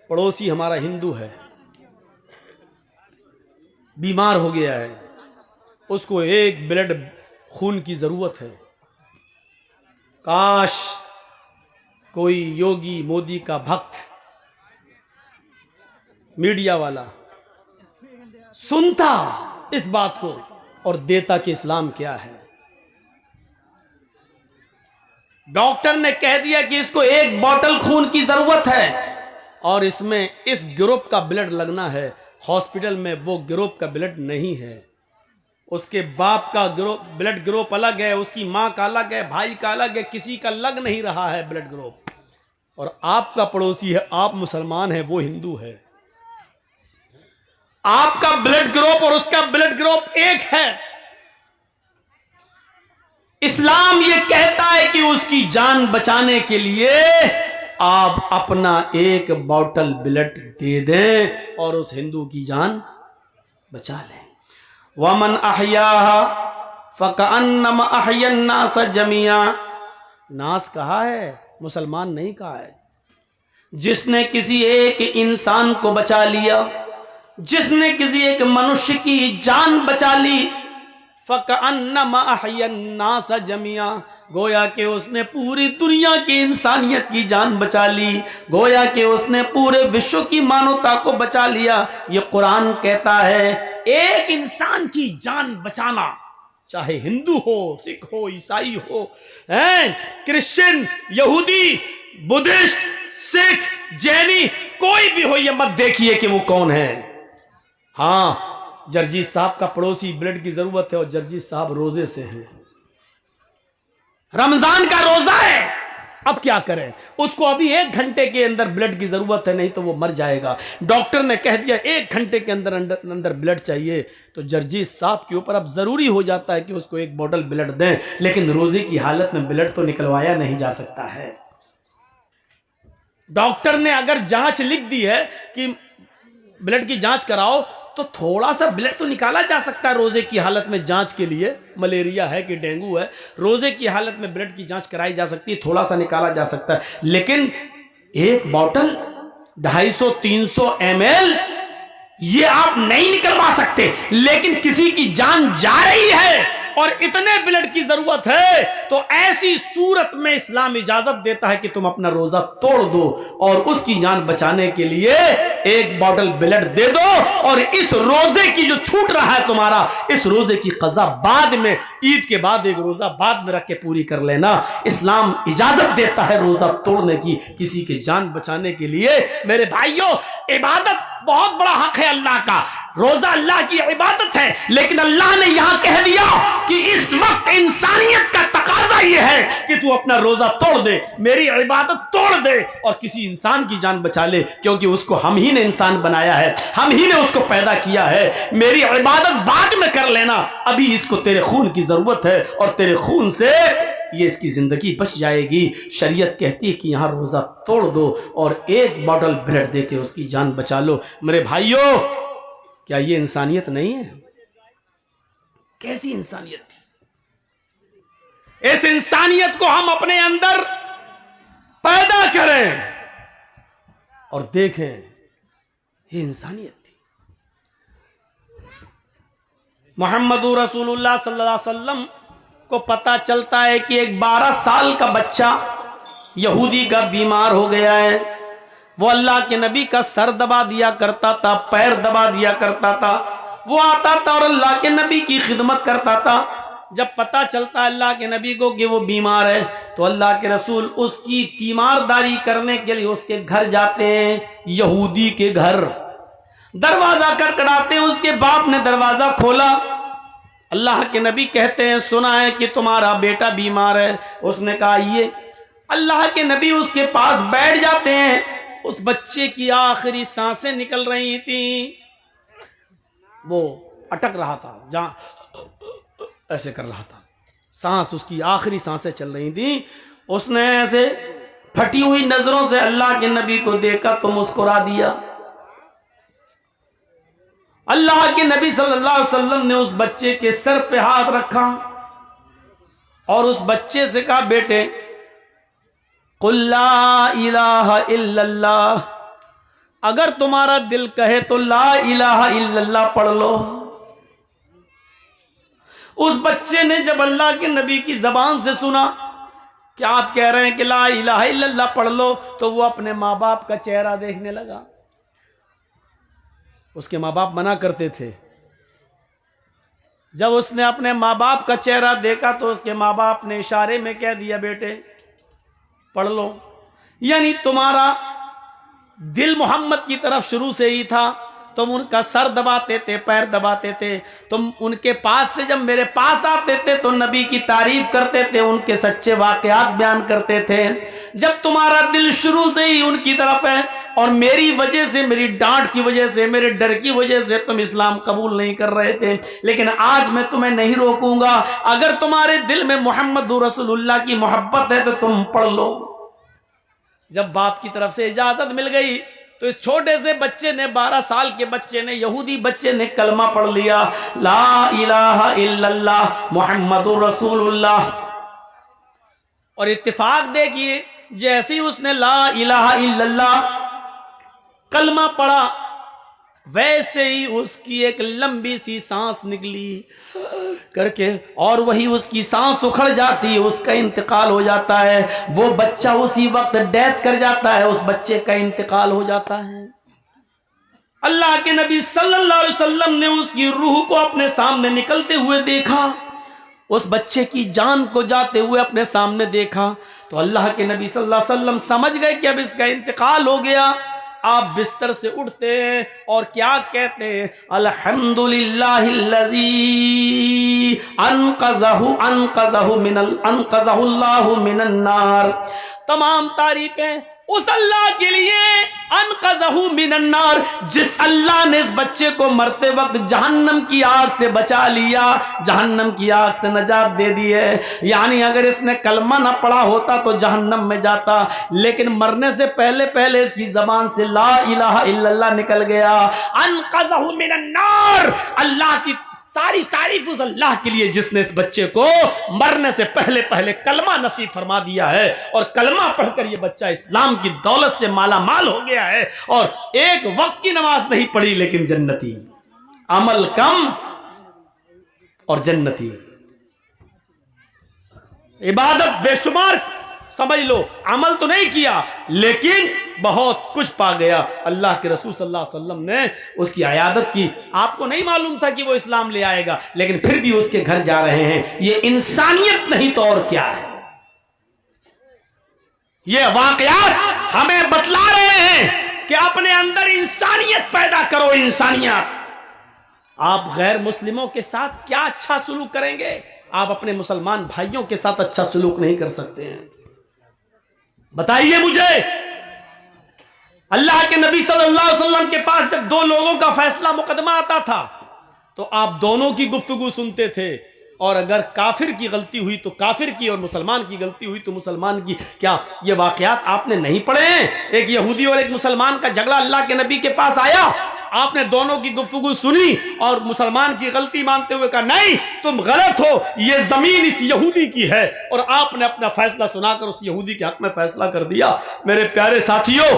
पड़ोसी हमारा हिंदू है, बीमार हो गया है, उसको एक ब्लड खून की जरूरत है। काश कोई योगी मोदी का भक्त मीडिया वाला सुनता इस बात को और देता कि इस्लाम क्या है। डॉक्टर ने कह दिया कि इसको एक बोतल खून की जरूरत है और इसमें इस ग्रुप का ब्लड लगना है। हॉस्पिटल में वो ग्रुप का ब्लड नहीं है, उसके बाप का ग्रुप ब्लड ग्रुप अलग है, उसकी मां का अलग है, भाई का अलग है, किसी का लग नहीं रहा है ब्लड ग्रुप। और आपका पड़ोसी है, आप मुसलमान हैं, वो हिंदू है। आपका ब्लड ग्रुप और उसका ब्लड ग्रुप एक है। इस्लाम ये कहता है कि उसकी जान बचाने के लिए आप अपना एक बोतल ब्लड दे दें और उस हिंदू की जान बचा लें। वमन अहयाहा फकअन्नमा अहयन्नास जमिया। नास कहा है, मुसलमान नहीं कहा है। जिसने किसी एक इंसान को बचा लिया, जिसने किसी एक मनुष्य की जान बचा ली, फकअन्नमा अहयन्नास जमिया, गोया कि उसने पूरी दुनिया की इंसानियत की जान बचा ली, गोया कि उसने पूरे विश्व की मानवता को बचा लिया। ये कुरान कहता है एक इंसान की जान बचाना, चाहे हिंदू हो, सिख हो, ईसाई हो, क्रिश्चियन, यहूदी, बुद्धिस्ट, सिख, जैनी, कोई भी हो, ये मत देखिए कि वो कौन है। हाँ, जर्जी साहब का पड़ोसी ब्लड की जरूरत है और जर्जी साहब रोजे से हैं, रमजान का रोजा है। अब क्या करें, उसको अभी 1 घंटे के अंदर ब्लड की जरूरत है, नहीं तो वो मर जाएगा। डॉक्टर ने कह दिया 1 घंटे के अंदर अंदर ब्लड चाहिए, तो जर्जी साहब के ऊपर अब जरूरी हो जाता है कि उसको 1 बोतल ब्लड दें। लेकिन रोजे की हालत में ब्लड तो निकलवाया नहीं जा सकता है। डॉक्टर ने अगर जांच लिख दी है कि ब्लड की जांच कराओ, तो थोड़ा सा ब्लड तो निकाला जा सकता है रोजे की हालत में जांच के लिए। मलेरिया है कि डेंगू है, रोजे की हालत में ब्लड की जांच कराई जा सकती है, थोड़ा सा निकाला जा सकता है। लेकिन 1 बोतल 250-300 ml ये आप नहीं निकलवा सकते। लेकिन किसी की जान जा रही है और इतने ब्लड की जरूरत है, तो ऐसी सूरत में इस्लाम इजाजत देता है कि तुम अपना रोजा तोड़ दो और उसकी जान बचाने के लिए 1 बोतल ब्लड दे दो। और इस रोजे की जो छूट रहा है तुम्हारा, इस रोजे की कज़ा बाद में, ईद के बाद 1 रोजा बाद में रख के पूरी कर लेना। इस्लाम इजाजत देता है रोजा तोड़ने की, किसी की जान बचाने के लिए। मेरे भाइयों, इबादत बहुत बड़ा हक है अल्लाह का, रोजा अल्लाह की इबादत है। लेकिन अल्लाह ने यहां कह दिया कि इस वक्त इंसानियत का तकाजा यह है कि तू अपना रोजा तोड़ दे, मेरी इबादत तोड़ दे और किसी इंसान की जान बचा ले, क्योंकि उसको हम ही ने इंसान बनाया है, हम ही ने उसको पैदा किया है। मेरी इबादत बाद में कर लेना, अभी इसको तेरे खून की जरूरत है और तेरे खून से ये इसकी जिंदगी बच जाएगी। शरीयत कहती है कि यहां रोजा तोड़ दो और 1 बोतल ब्लड दे के उसकी जान बचा लो। मेरे भाइयों, क्या ये इंसानियत नहीं है? कैसी इंसानियत थी? इस इंसानियत को हम अपने अंदर पैदा करें और देखें, ये इंसानियत थी। मोहम्मदुर रसूलुल्लाह सल्लल्लाहु अलैहि वसल्लम को पता चलता है कि एक 12 साल का बच्चा यहूदी का बीमार हो गया है। वो अल्लाह के नबी का सर दबा दिया करता था, पैर दबा दिया करता था, वो आता था और अल्लाह के नबी की खिदमत करता था। जब पता चलता अल्लाह के नबी को कि वो बीमार है, तो अल्लाह के रसूल उसकी तीमारदारी करने के लिए उसके घर जाते हैं, यहूदी के घर। दरवाजा खटखटाते हैं, उसके बाप ने दरवाजा खोला। अल्लाह के नबी कहते हैं, सुना है कि तुम्हारा बेटा बीमार है। उसने कहा आइए। अल्लाह के नबी उसके पास बैठ जाते हैं। उस बच्चे की आखिरी सांसें निकल रही थी, वो अटक रहा था, जहां ऐसे कर रहा था, सांस उसकी आखिरी सांसें चल रही थी। उसने ऐसे फटी हुई नजरों से अल्लाह के नबी को देखा तो मुस्कुरा दिया। अल्लाह के नबी सल्लल्लाहु अलैहि वसल्लम ने उस बच्चे के सर पे हाथ रखा और उस बच्चे से कहा, बेटे कुल ला इलाहा इल्लल्लाह, अगर तुम्हारा दिल कहे तो ला इलाहा इल्लल्लाह पढ़ लो। उस बच्चे ने जब अल्लाह के नबी की जबान से सुना कि आप कह रहे हैं कि ला इलाहा इल्लल्लाह पढ़ लो, तो वो अपने माँ बाप का चेहरा देखने लगा। उसके माँ बाप मना करते थे। जब उसने अपने माँ बाप का चेहरा देखा तो उसके माँ बाप ने इशारे में कह दिया, बेटे पढ़ लो। यानी तुम्हारा दिल मोहम्मद की तरफ शुरू से ही था। तुम उनका सर दबाते थे, पैर दबाते थे। तुम उनके पास से जब मेरे पास आते थे तो नबी की तारीफ करते थे, उनके सच्चे वाकयात बयान करते थे। जब तुम्हारा दिल शुरू से ही उनकी तरफ है और मेरी वजह से, मेरी डांट की वजह से, मेरे डर की वजह से तुम इस्लाम कबूल नहीं कर रहे थे, लेकिन आज मैं तुम्हें नहीं रोकूंगा। अगर तुम्हारे दिल में मोहम्मद रसूलुल्लाह की मोहब्बत है तो तुम पढ़ लो। जब बाप की तरफ से इजाजत मिल गई तो इस छोटे से बच्चे ने, 12 साल के बच्चे ने, यहूदी बच्चे ने कलमा पढ़ लिया, ला इलाहा इल्लल्लाह मुहम्मदुर रसूलुल्लाह। और इत्तेफाक देखिए, जैसे ही उसने ला इलाहा इल्लल्लाह कलमा पढ़ा, वैसे ही उसकी एक लंबी सी सांस निकली करके, और वही उसकी सांस उखड़ जाती है, उसका इंतकाल हो जाता है। वो बच्चा उसी वक्त डेथ कर जाता है, उस बच्चे का इंतकाल हो जाता है। अल्लाह के नबी सल्लल्लाहु अलैहि वसल्लम ने उसकी रूह को अपने सामने निकलते हुए देखा, उस बच्चे की जान को जाते हुए अपने सामने देखा, तो अल्लाह के नबी सल्लल्लाहु अलैहि वसल्लम समझ गए कि अब इसका इंतकाल हो गया। आप बिस्तर से उठते हैं और क्या कहते हैं, अल्हम्दुलिल्लाहिल्लज़ी अनक़ज़हुल्लाहु मिनन नार। तमाम तारीफें उस अल्लाह के लिए, अनक़ज़हु मिनन नार, जिस अल्लाह ने इस बच्चे को मरते वक्त जहन्नम की आग से बचा लिया, जहन्नम की आग से नजात दे दी है। यानी अगर इसने कलमा ना पढ़ा होता तो जहन्नम में जाता, लेकिन मरने से पहले पहले इसकी जबान से ला इलाहा इल्लल्लाह निकल गया। अनक़ज़हु मिनन नार, अल्लाह की सारी तारीफ उस अल्लाह के लिए जिसने इस बच्चे को मरने से पहले पहले कलमा नसीब फरमा दिया है, और कलमा पढ़कर ये बच्चा इस्लाम की दौलत से माला माल हो गया है, और एक वक्त की नमाज नहीं पढ़ी लेकिन जन्नती, अमल कम और जन्नती, इबादत बेशुमार समझ लो, अमल तो नहीं किया लेकिन बहुत कुछ पा गया। अल्लाह के रसूल सल्लल्लाहु अलैहि वसल्लम ने उसकी अयादत की। आपको नहीं मालूम था कि वो इस्लाम ले आएगा, लेकिन फिर भी उसके घर जा रहे हैं। ये इंसानियत नहीं तो और क्या है। ये वाकयात हमें बतला रहे हैं कि अपने अंदर इंसानियत पैदा करो, इंसानियत। आप गैर मुस्लिमों के साथ क्या अच्छा सलूक करेंगे, आप अपने मुसलमान भाइयों के साथ अच्छा सलूक नहीं कर सकते हैं। बताइए मुझे, अल्लाह के नबी सल्लल्लाहु अलैहि वसल्लम के पास जब दो लोगों का फैसला मुकदमा आता था तो आप दोनों की गुफ्तगू सुनते थे, और अगर काफिर की गलती हुई तो काफिर की, और मुसलमान की गलती हुई तो मुसलमान की। क्या ये वाकयात आपने नहीं पढ़े हैं? एक यहूदी और एक मुसलमान का झगड़ा अल्लाह के नबी के पास आया, आपने दोनों की गुफ्तगू सुनी और मुसलमान की गलती मानते हुए कहा नहीं तुम गलत हो, ये जमीन इस यहूदी की है, और आपने अपना फैसला सुनाकर उस यहूदी के हक में फैसला कर दिया। मेरे प्यारे साथियों,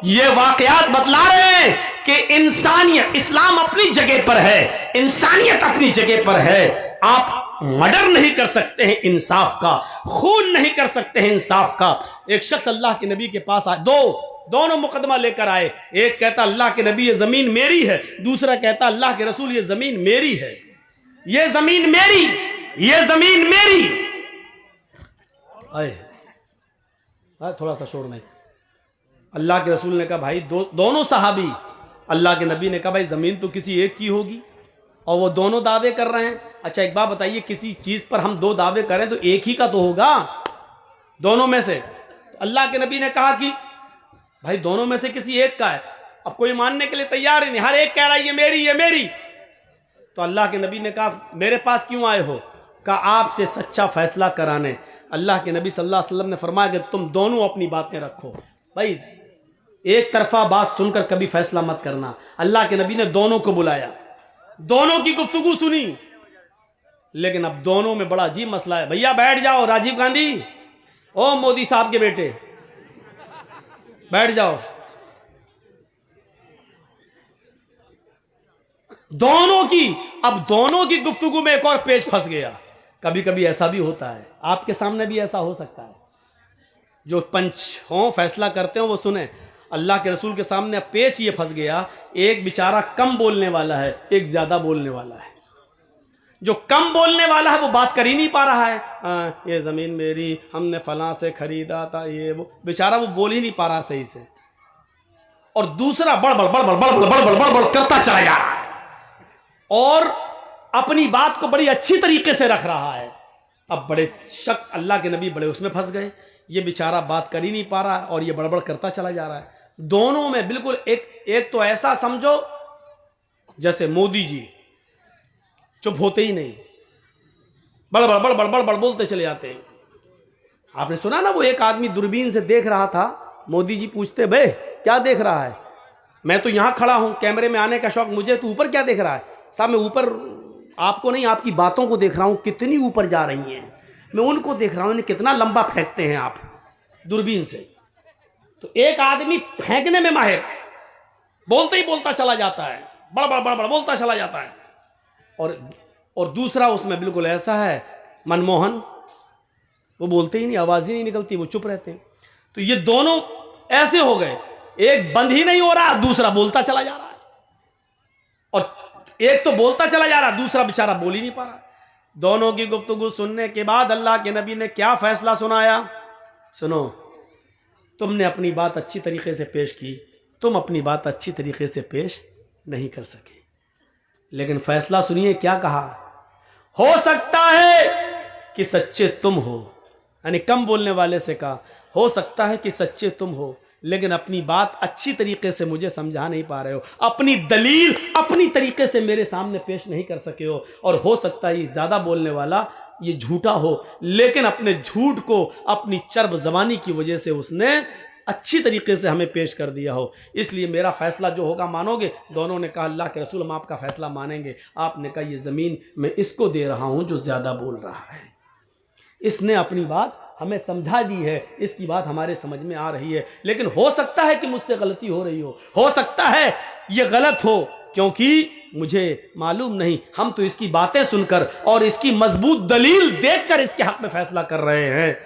ये वाकयात बतला रहे हैं कि इंसानियत, इस्लाम अपनी जगह पर है, इंसानियत अपनी जगह पर है। आप मर्डर नहीं कर सकते हैं इंसाफ का, खून नहीं कर सकते हैं इंसाफ का। एक शख्स अल्लाह के नबी के पास आए, दोनों मुकदमा लेकर आए। एक कहता अल्लाह के नबी ये जमीन मेरी है, दूसरा कहता अल्लाह के रसूल ये जमीन मेरी है, ये जमीन मेरी, ये जमीन मेरी। आए थोड़ा सा शोर नहीं। अल्लाह के रसूल ने कहा भाई दोनों सहाबी, अल्लाह के नबी ने कहा भाई जमीन तो किसी एक की होगी, और वो दोनों दावे कर रहे हैं। अच्छा एक बात बताइए, किसी चीज पर हम दो दावे करें तो एक ही का तो होगा दोनों में से। तो अल्लाह के नबी ने कहा कि भाई दोनों में से किसी एक का है। अब कोई मानने के लिए तैयार ही नहीं, हर एक कह रहा है ये मेरी, ये मेरी। तो अल्लाह के नबी ने कहा मेरे पास क्यों आए हो? कहा आपसे सच्चा फैसला कराने। अल्लाह के नबी सल्लल्लाहु अलैहि वसल्लम ने फरमाया कि तुम दोनों अपनी बातें रखो, भाई एक तरफा बात सुनकर कभी फैसला मत करना। अल्लाह के नबी ने दोनों को बुलाया, दोनों की गुफ्तगू सुनी, लेकिन अब दोनों में बड़ा अजीब मसला है। भैया बैठ जाओ, राजीव गांधी, ओ मोदी साहब के बेटे बैठ जाओ। दोनों की। अब दोनों की गुफ्तगू में एक और पेच फंस गया। कभी कभी ऐसा भी होता है, आपके सामने भी ऐसा हो सकता है। जो पंच हों, फैसला करते हो, वो सुने। अल्लाह के रसूल के सामने पेच ये फंस गया, एक बेचारा कम बोलने वाला है, एक ज्यादा बोलने वाला है। जो कम बोलने वाला है वो बात कर ही नहीं पा रहा है। ये जमीन मेरी, हमने फलां से खरीदा था, ये वो, बेचारा वो बोल ही नहीं पा रहा सही से। और दूसरा बड़बड़ बड़बड़ बड़बड़ बड़बड़ बड़बड़ करता चला जा रहा है और अपनी बात को बड़ी अच्छी तरीके से रख रहा है। अब बड़े शक, अल्लाह के नबी बड़े उसमें फंस गए। ये बेचारा बात कर ही नहीं पा रहा है और ये बड़बड़ करता चला जा रहा है। दोनों में बिल्कुल एक तो ऐसा समझो जैसे मोदी जी चुप होते ही नहीं, बड़बड़ बड़बड़ बड़बड़ बोलते चले जाते हैं। आपने सुना ना, वो एक आदमी दूरबीन से देख रहा था, मोदी जी पूछते, बे क्या देख रहा है? मैं तो यहां खड़ा हूं, कैमरे में आने का शौक मुझे, तू ऊपर क्या देख रहा है? साहब मैं ऊपर आपको नहीं, आपकी बातों को देख रहा हूं, कितनी ऊपर जा रही हैं। मैं उनको देख रहा हूं, इन्हें कितना लंबा फेंकते हैं आप दूरबीन से। तो एक आदमी फेंकने में माहिर, बोलते ही बोलता चला जाता है, बड़बड़ बड़बड़ बोलता चला जाता है। और दूसरा उसमें बिल्कुल ऐसा है मनमोहन, वो बोलते ही नहीं, आवाज ही नहीं निकलती, वो चुप रहते हैं। तो ये दोनों ऐसे हो गए, एक बंद ही नहीं हो रहा, दूसरा बोलता चला जा रहा है। और एक तो बोलता चला जा रहा, दूसरा बेचारा बोल ही नहीं पा रहा। दोनों की गुफ्तगू सुनने के बाद अल्लाह के नबी ने क्या फैसला सुनाया? सुनो, तुमने अपनी बात अच्छी तरीके से पेश की, तुम अपनी बात अच्छी तरीके से पेश नहीं कर सके, लेकिन फैसला सुनिए क्या कहा। हो सकता है कि सच्चे तुम हो, यानी कम बोलने वाले से कहा, हो सकता है कि सच्चे तुम हो, लेकिन अपनी बात अच्छी तरीके से मुझे समझा नहीं पा रहे हो, अपनी दलील अपनी तरीके से मेरे सामने पेश नहीं कर सके हो। और हो सकता है ये ज़्यादा बोलने वाला ये झूठा हो, लेकिन अपने झूठ को अपनी चर्ब ज़बानी की वजह से उसने अच्छी तरीके से हमें पेश कर दिया हो। इसलिए मेरा फैसला जो होगा मानोगे? दोनों ने कहा अल्लाह के रसूल हम आपका फैसला मानेंगे। आपने कहा ये ज़मीन मैं इसको दे रहा हूँ जो ज़्यादा बोल रहा है, इसने अपनी बात हमें समझा दी है, इसकी बात हमारे समझ में आ रही है, लेकिन हो सकता है कि मुझसे गलती हो रही हो सकता है ये गलत हो, क्योंकि मुझे मालूम नहीं। हम तो इसकी बातें सुनकर और इसकी मजबूत दलील देखकर इसके हक में फैसला कर रहे हैं।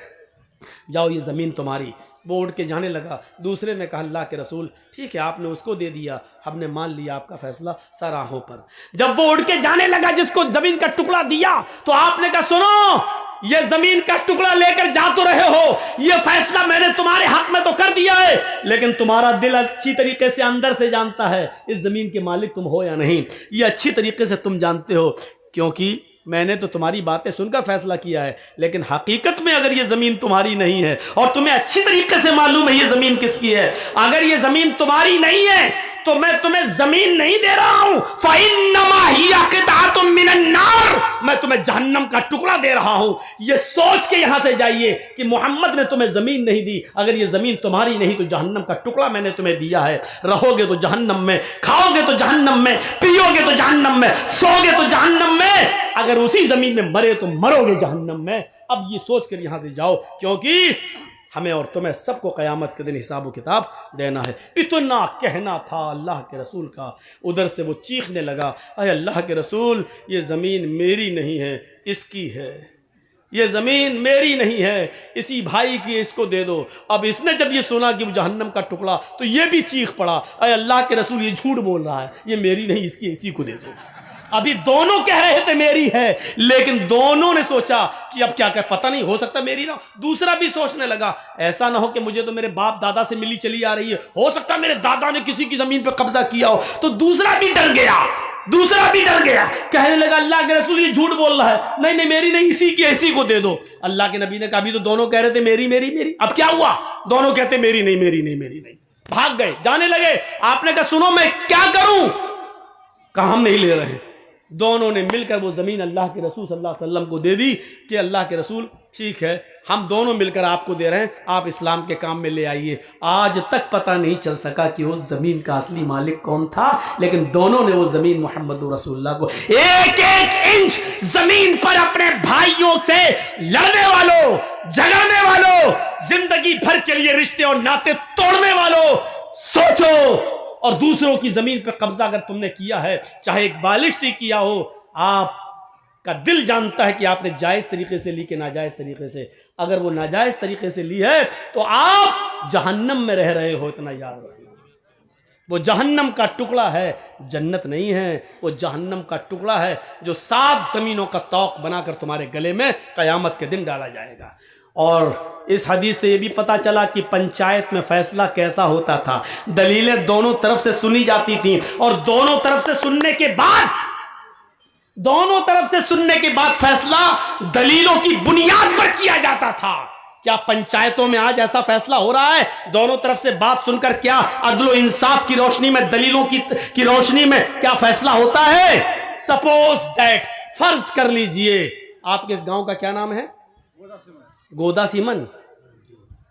जाओ ये ज़मीन तुम्हारी। वो उड़ के जाने लगा। दूसरे ने कहा अल्लाह के रसूल ठीक है, आपने उसको दे दिया, हमने मान लिया आपका फैसला सराहों पर। जब वो उड़ के जाने लगा, जिसको जमीन का टुकड़ा दिया, तो आपने कहा सुनो, ये जमीन का टुकड़ा लेकर जा तो रहे हो, ये फैसला मैंने तुम्हारे हक में तो कर दिया है, लेकिन तुम्हारा दिल अच्छी तरीके से अंदर से जानता है इस जमीन के मालिक तुम हो या नहीं। ये अच्छी तरीके से तुम जानते हो, क्योंकि मैंने तो तुम्हारी बातें सुनकर फैसला किया है, लेकिन हकीकत में अगर ये जमीन तुम्हारी नहीं है और तुम्हें अच्छी तरीके से मालूम है ये जमीन किसकी है, अगर ये जमीन तुम्हारी नहीं है तो मैं तुम्हें जमीन नहीं दे रहा हूं, फ़इन्नमा हिया क़ित्अतुम मिनन नार, मैं तुम्हें जहन्नम का टुकड़ा दे रहा हूं। ये सोच के यहां से जाइए कि मोहम्मद ने तुम्हें जमीन नहीं दी, अगर ये जमीन तुम्हारी नहीं तो जहन्नम का टुकड़ा मैंने तुम्हें दिया है। रहोगे तो जहन्नम में, खाओगे तो जहन्नम में, पियोगे तो जहन्नम में, सोगे तो जहन्नम में, अगर उसी जमीन में मरे तो मरोगे जहन्नम में। अब ये सोच कर यहां से जाओ, क्योंकि हमें और तुम्हें सबको क़यामत के दिन हिसाब किताब देना है। इतना कहना था अल्लाह के रसूल का। उधर से वो चीखने लगा, अरे अल्लाह के रसूल, ये ज़मीन मेरी नहीं है, इसकी है, ये ज़मीन मेरी नहीं है, इसी भाई की, इसको दे दो। अब इसने जब ये सुना कि वो जहन्नम का टुकड़ा, तो ये भी चीख पड़ा, अरे अल्लाह के रसूल ये झूठ बोल रहा है, ये मेरी नहीं, इसकी, इसी को दे दो। अभी दोनों कह रहे थे मेरी है, लेकिन दोनों ने सोचा कि अब क्या कर, पता नहीं, हो सकता मेरी ना। दूसरा भी सोचने लगा, ऐसा ना हो कि मुझे तो मेरे बाप दादा से मिली चली आ रही है, हो सकता मेरे दादा ने किसी की जमीन पर कब्जा किया हो। तो दूसरा भी डर गया, कहने लगा अल्लाह के रसूल ये झूठ बोल रहा है, नहीं नहीं मेरी नहीं, इसी की, इसी को दे दो। अल्लाह के नबी ने कहा, अभी तो दोनों कह रहे थे मेरी मेरी मेरी, अब क्या हुआ? दोनों कहते मेरी नहीं मेरी नहीं मेरी नहीं, भाग गए, जाने लगे। आपने कहा सुनो मैं क्या करूं? कहा हम नहीं ले रहे। दोनों ने मिलकर वो ज़मीन अल्लाह के रसूल सल्लल्लाहु अलैहि वसल्लम को दे दी कि अल्लाह के रसूल ठीक है, हम दोनों मिलकर आपको दे रहे हैं, आप इस्लाम के काम में ले आइए। आज तक पता नहीं चल सका कि उस ज़मीन का असली मालिक कौन था, लेकिन दोनों ने वो ज़मीन मोहम्मद रसूलुल्लाह को, एक एक इंच ज़मीन पर अपने भाइयों से लड़ने वालों, झगड़ने वालों, जिंदगी भर के लिए रिश्ते और नाते तोड़ने वालों, सोचो और दूसरों की जमीन पर कब्जा अगर तुमने किया है, चाहे एक बालिश ही किया हो, आपका दिल जानता है कि आपने जायज तरीके से ली कि नाजायज तरीके से। अगर वो नाजायज तरीके से ली है तो आप जहन्नम में रह रहे हो, इतना याद रखना। वो जहन्नम का टुकड़ा है, जन्नत नहीं है। वो जहन्नम का टुकड़ा है जो 7 जमीनों का तौक बनाकर तुम्हारे गले में कयामत के दिन डाला जाएगा। और इस हदीस से ये भी पता चला कि पंचायत में फैसला कैसा होता था। दलीलें दोनों तरफ से सुनी जाती थी और दोनों तरफ से सुनने के बाद फैसला दलीलों की बुनियाद पर किया जाता था। क्या पंचायतों में आज ऐसा फैसला हो रहा है? दोनों तरफ से बात सुनकर क्या अदलो इंसाफ की रोशनी में, दलीलों की रोशनी में क्या फैसला होता है? सपोज दैट, फर्ज कर लीजिए, आपके इस गांव का क्या नाम है? गोदा सिमन।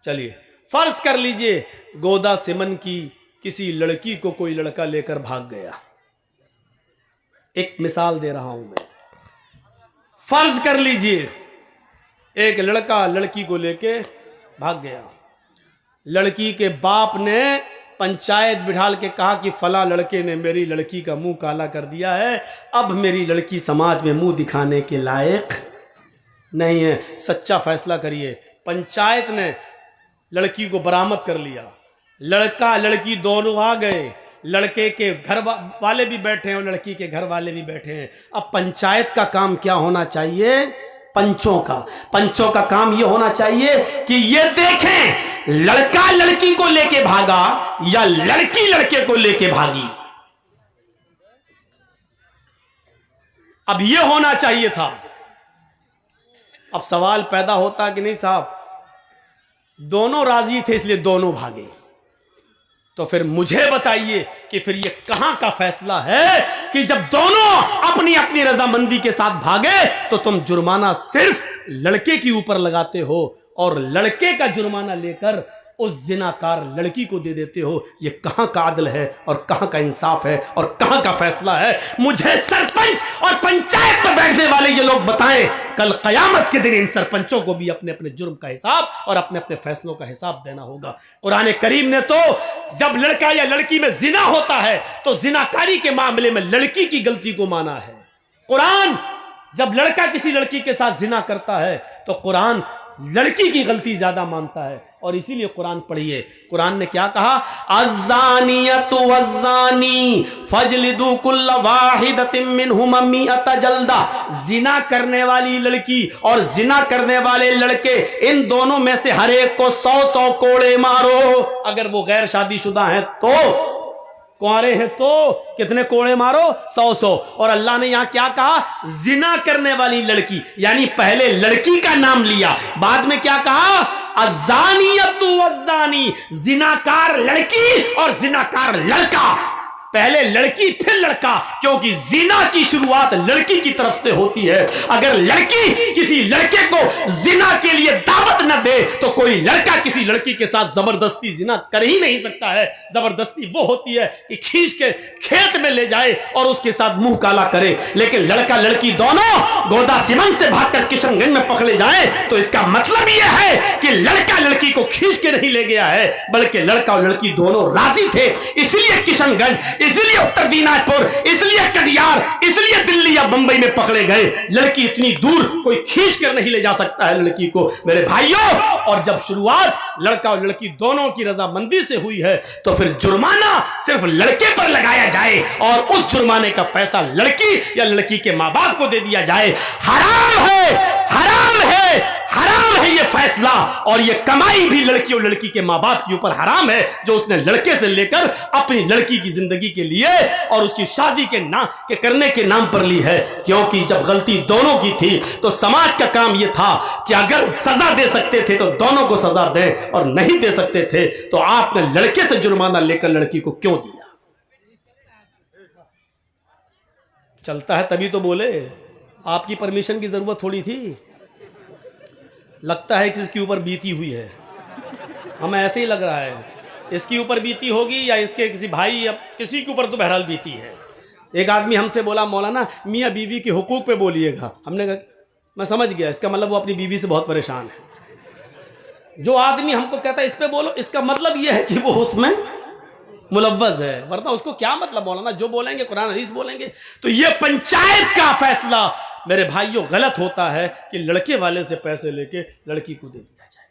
चलिए फर्ज कर लीजिए गोदा सिमन की किसी लड़की को कोई लड़का लेकर भाग गया। एक मिसाल दे रहा हूं मैं। फर्ज कर लीजिए एक लड़का लड़की को लेके भाग गया। लड़की के बाप ने पंचायत बिठाल के कहा कि फला लड़के ने मेरी लड़की का मुंह काला कर दिया है, अब मेरी लड़की समाज में मुंह दिखाने के लायक नहीं है, सच्चा फैसला करिए। पंचायत ने लड़की को बरामद कर लिया। लड़का लड़की दोनों आ गए, लड़के के घर वाले भी बैठे हैं और लड़की के घर वाले भी बैठे हैं। अब पंचायत का काम क्या होना चाहिए? पंचों का काम यह होना चाहिए कि ये देखें लड़का लड़की को लेके भागा या लड़की लड़के को लेके भागी। अब यह होना चाहिए था। अब सवाल पैदा होता कि नहीं साहब, दोनों राजी थे इसलिए दोनों भागे, तो फिर मुझे बताइए कि फिर ये कहां का फैसला है कि जब दोनों अपनी अपनी रजामंदी के साथ भागे तो तुम जुर्माना सिर्फ लड़के के ऊपर लगाते हो और लड़के का जुर्माना लेकर उस जिनाकार लड़की को दे देते हो। ये कहां का आदल है और कहां का इंसाफ है और कहां का फैसला है? मुझे सरपंच और पंचायत पर बैठने वाले ये लोग बताएं। कल कयामत के दिन इन सरपंचों को भी अपने अपने जुर्म का हिसाब और अपने अपने फैसलों का हिसाब देना होगा। कुरान करीम ने तो जब लड़का या लड़की में जिना होता है तो जिनाकारी के मामले में लड़की की गलती को माना है। कुरान जब लड़का किसी लड़की के साथ जिना करता है तो कुरान लड़की की गलती ज्यादा मानता है। और इसीलिए कुरान पढ़िए, कुरान ने क्या कहा? अज़्ज़ानियतु वज़्ज़ानी फजलिदू कुल्ल वाहिदतिन मिनहुमा मिअता जल्दा। जिना करने वाली लड़की और जिना करने वाले लड़के, इन दोनों में से हर एक को 100 कोड़े मारो। अगर वो गैर शादीशुदा हैं तो, कुंवारे हैं तो कितने कोड़े मारो? 100। और अल्लाह ने यहां क्या कहा? जिना करने वाली लड़की, यानी पहले लड़की का नाम लिया, बाद में क्या कहा? अज़्ज़ानियतु वज़्ज़ानी, जिनाकार लड़की और जिनाकार लड़का। पहले लड़की फिर लड़का, क्योंकि जिना की शुरुआत लड़की की तरफ से होती है। अगर लड़की किसी लड़के को जिना के लिए दावत न दे तो कोई लड़का किसी लड़की के साथ जबरदस्ती जिना कर ही नहीं सकता है। जबरदस्ती वो होती है कि खींच के खेत में ले जाए और उसके साथ मुंह काला करे। लेकिन लड़का लड़की दोनों गोदा सिमन से भागकर किशनगंज में पकड़े जाए तो इसका मतलब यह है कि लड़का लड़की को खींच के नहीं ले गया है, बल्कि लड़का और लड़की दोनों राजी थे। इसलिए किशनगंज, इसलिए उत्तर दिनाजपुर, इसलिए कटिहार, इसलिए दिल्ली या बंबई में पकड़े गए। लड़की इतनी दूर कोई खींच कर नहीं ले जा सकता है लड़की को, मेरे भाइयों। और जब शुरुआत लड़का और लड़की दोनों की रजामंदी से हुई है तो फिर जुर्माना सिर्फ लड़के पर लगाया जाए और उस जुर्माने का पैसा लड़की या लड़की के मां बाप को दे दिया जाए। हराम है, हराम है, हराम है ये फैसला। और ये कमाई भी लड़की और लड़की के मां बाप के ऊपर हराम है, जो उसने लड़के से लेकर अपनी लड़की की जिंदगी के लिए और उसकी शादी के नाम के करने के नाम पर ली है। क्योंकि जब गलती दोनों की थी तो समाज का काम यह था कि अगर सजा दे सकते थे तो दोनों को सजा दें, और नहीं दे सकते थे तो आपने लड़के से जुर्माना लेकर लड़की को क्यों दिया? चलता है तभी तो बोले, आपकी परमिशन की जरूरत थोड़ी थी। लगता है कि इसके ऊपर बीती हुई है, हमें ऐसे ही लग रहा है इसके ऊपर बीती होगी या इसके किसी भाई या किसी के ऊपर तो बहरहाल बीती है। एक आदमी हमसे बोला, मौलाना मियाँ बीवी के हुकूक पे बोलिएगा। हमने कहा मैं समझ गया, इसका मतलब वो अपनी बीवी से बहुत परेशान है। जो आदमी हमको कहता है इस पे बोलो, इसका मतलब ये है कि वो उसमें मुलव्वज है, वरना उसको क्या मतलब मौलाना जो बोलेंगे कुरान हदीस बोलेंगे। तो ये पंचायत का फैसला मेरे भाइयों गलत होता है कि लड़के वाले से पैसे लेके लड़की को दे दिया जाए।